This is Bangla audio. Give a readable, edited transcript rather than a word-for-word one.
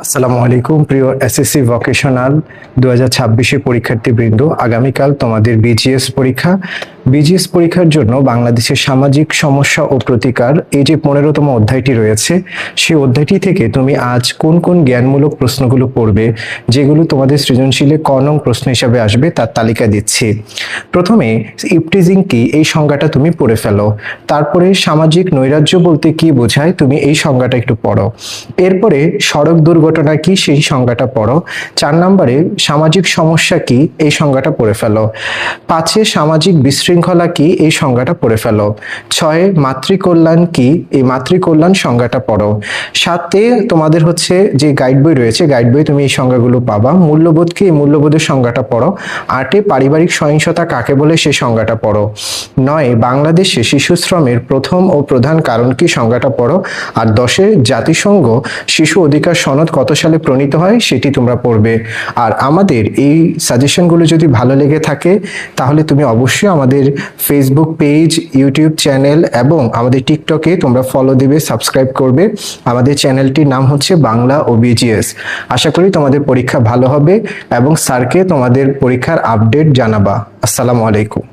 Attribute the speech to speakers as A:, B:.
A: আসসালামু আলাইকুম প্রিয় এসএসসি ভোকেশনাল 2026 পরীক্ষার্থীবৃন্দ, আগামীকাল তোমাদের বিজিএস পরীক্ষা। বিজিএস পরীক্ষার জন্য বাংলাদেশের সামাজিক সমস্যা ও প্রতিকার এই যে 15তম অধ্যায়টি রয়েছে, সেই অধ্যায়টি থেকে তুমি আজ কোন কোন জ্ঞানমূলক প্রশ্নগুলো পড়বে, যেগুলো তোমাদের সৃজনশীলে ক নং প্রশ্ন হিসাবে আসবে তার তালিকা দিচ্ছি। প্রথমে ইপটিজিং কি এই সংজ্ঞাটা তুমি পড়ে ফেলো। তারপরে সামাজিক নৈরাজ্য বলতে কি বোঝায় তুমি এই সংজ্ঞাটা একটু পড়ো। এরপরে সড়ক দুর্ঘটনা কি সেই সংজ্ঞাটা পড়ো। 4 নম্বরে সামাজিক সমস্যা কি এই সংজ্ঞাটা পড়ে ফেলো। 5-এ সামাজিক বিশৃঙ্খলা কি এই সংজ্ঞাটা পড়ে ফেলো। 6-এ মাতৃকল্যাণ কি এই মাতৃকল্যাণ সংজ্ঞাটা পড়ো। 7-এ তোমাদের হচ্ছে যে গাইড বই রয়েছে, গাইড বই তুমি এই সংজ্ঞাগুলো পাবা। মূল্যবোধ কি এই মূল্যবোধের সংজ্ঞাটা পড়ো। 8-এ পারিবারিক সহিংসতা কাকে বলে সেই সংজ্ঞাটা পড়ো। 9-এ বাংলাদেশে শিশু শ্রমের প্রথম ও প্রধান কারণ কি সংজ্ঞাটা পড়ো। আর 10-এ জাতিসংঘ শিশু অধিকার সনদ কত সালে প্রণীত হয় সেটি তোমরা পড়বে। আর আমাদের এই সাজেশনগুলো যদি ভালো লেগে থাকে তাহলে তুমি অবশ্যই আমাদের ফেসবুক পেজ, ইউটিউব চ্যানেল এবং আমাদের টিকটকে তোমরা ফলো দিবে, সাবস্ক্রাইব করবে। আমাদের চ্যানেলটির নাম হচ্ছে বাংলা ও বিজিএস। আশা করি তোমাদের পরীক্ষা ভালো হবে এবং স্যারকে তোমাদের পরীক্ষার আপডেট জানাবা। আসসালামু আলাইকুম।